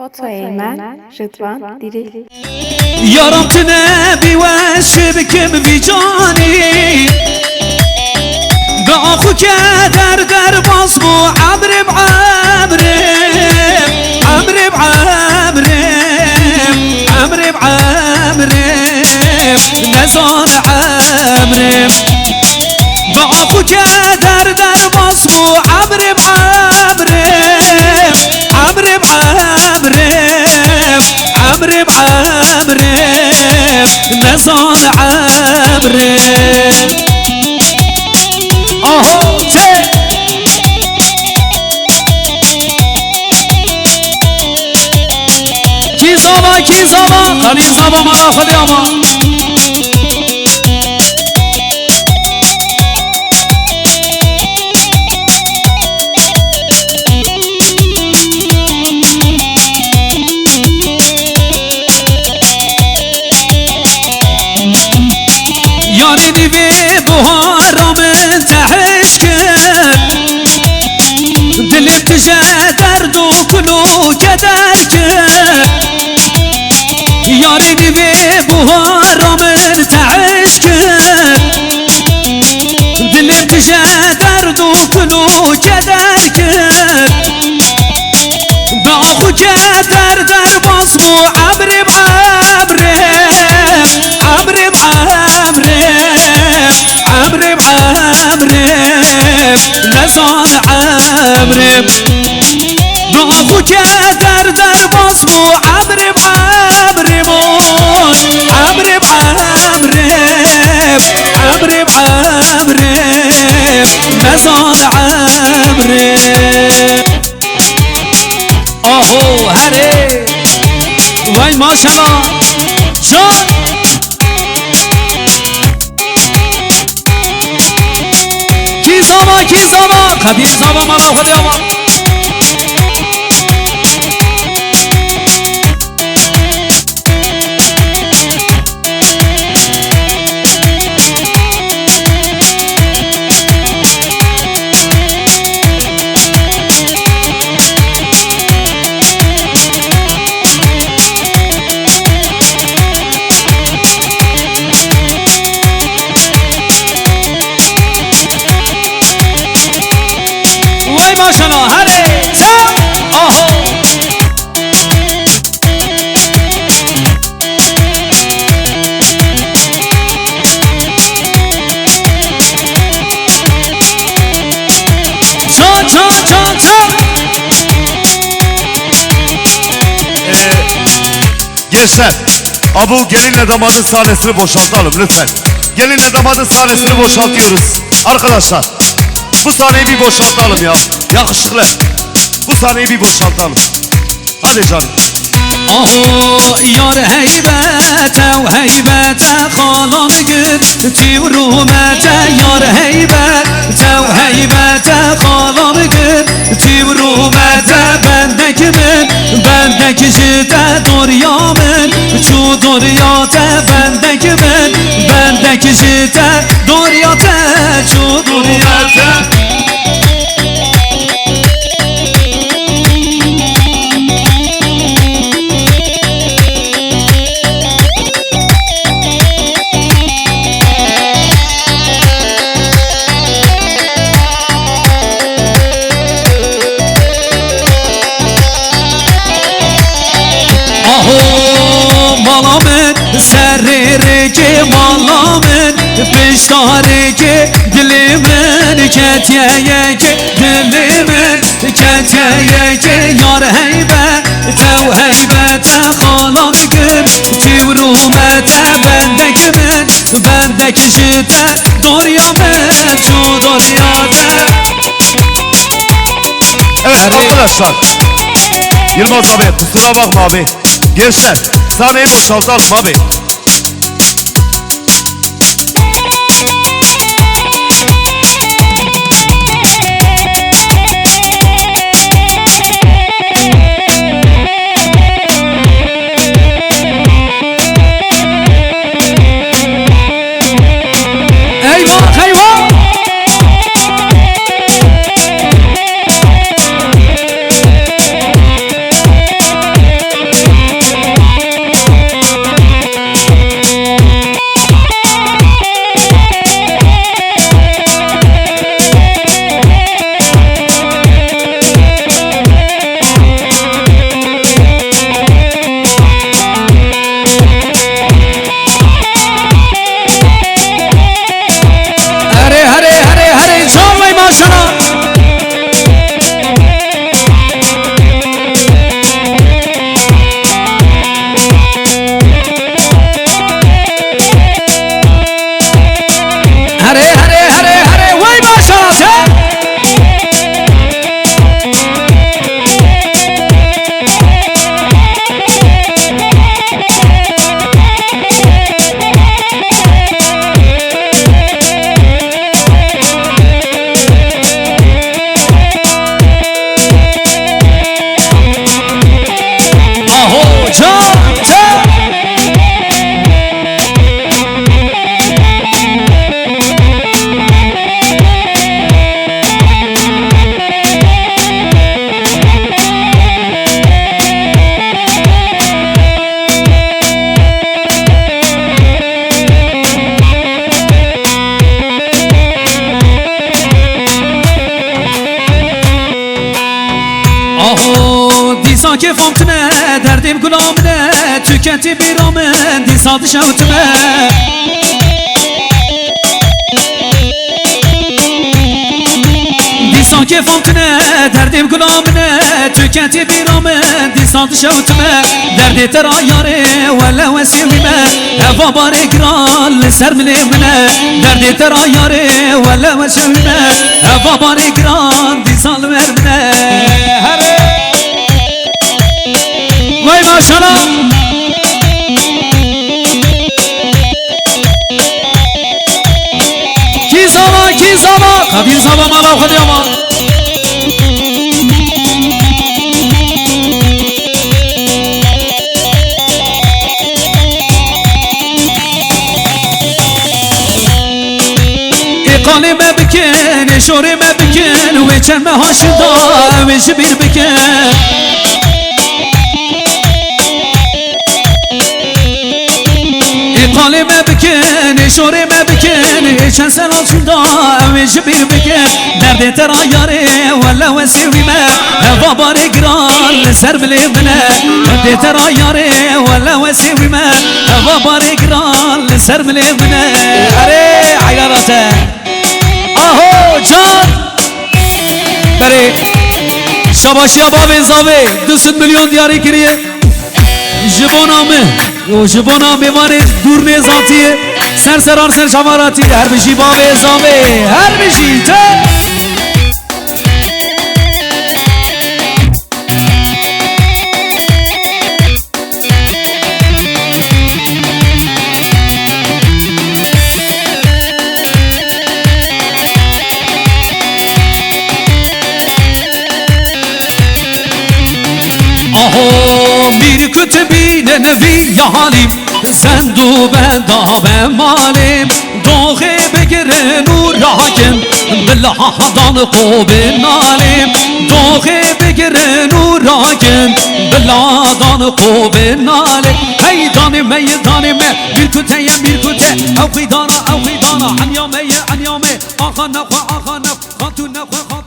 فاطمه من رضوان دیری یارم تو نبی وشه بکم بی جانی به آخو که در باز بو عبرم نزان عمرم به آخو که در باز بو عبرم نزان عمرم آهو چه کی زابا خلیل زابا مالا خودی آما یاری دیوی بهارا من تحش کن دلم تجه درد و کلو کدر کن یاری دیوی بهارا من تحش کن دلم تجه درد و کلو کدر کن به آخو که در باز بو عبرم نزان عمرم با آخو که در باز بو عمرم نزان عمرم آهو هره وای ماشالله جان کی زابا خدیر زابا مالا خودی آما ماشالله هره آهو Gençler, bu gelin damadın sahnesini boşaltalım lütfen. Gelin damadın sahnesini boşaltıyoruz. Arkadaşlar, bu sahneyi bir boşaltalım ya. Yakışıklı. Bu sahneyi bir boşaltalım. Hadi canım. آهو یار هیبت و هیبت خالان گد تیورومت یار هیبت و هیبت خالان گد تیورومت بندک من بندک جت دنیا من چو دنیات بندک من بندک جت دنیات چو دنیات سرری که مالا من پشتاری که دل من کتیه که دل من کتیه که یار هیبت تو هیبت خالا بگم تیورومت بندک من بندک جت دنیا من چو دنیاته Evet arkadaşlar, Yılmaz abi kusura bakma abi. Gençler, sahneyi boşaltalım abi. که فامتنه دردیم گلامنه تکتی بیرامن دی ساد شوتمه دیسان که فامتنه دردیم گلامنه تکتی بیرامن دی ساد شوتمه دردی ترا یاره ولا وسیمه هوا باره گران لسر ملیمنه دردی ترا یاره ولا وسیمه هوا باره گران دی سال مرمنه وای ماشالله کی زما قدیر زما مالا خودی اما اقالی ما بکن شوری ما بکن و چند هاشدا و جبیر بکن اقالی ما بکن شوری ما بکن چند سران شدا و جبیر بکن درد ترا یاره ولا وسیوی ما هوا باره گران لسر بلی منه درد ترا یاره ولا وسیوی ما هوا باره گران لسر بلی منه اره عیاراته آهو جان بره شباشی آباب انزاوه 200 میلیون دیاری کریه جبانامه و جبانامه وانه دور نیزاتیه سرسران سر شماراتی هر بشی باب انزاوه هر بشی تا آهو میر کتبین نوی یالیم سندو بندا مالیم دوغی بگره نور راکم بلادان قوب نالیم دوغی بگره نور راکم بلادان قوب نالیم هی دانیم میدانیم میر کته او خیدانا عنیامه آخا نخوا خاتون نخوا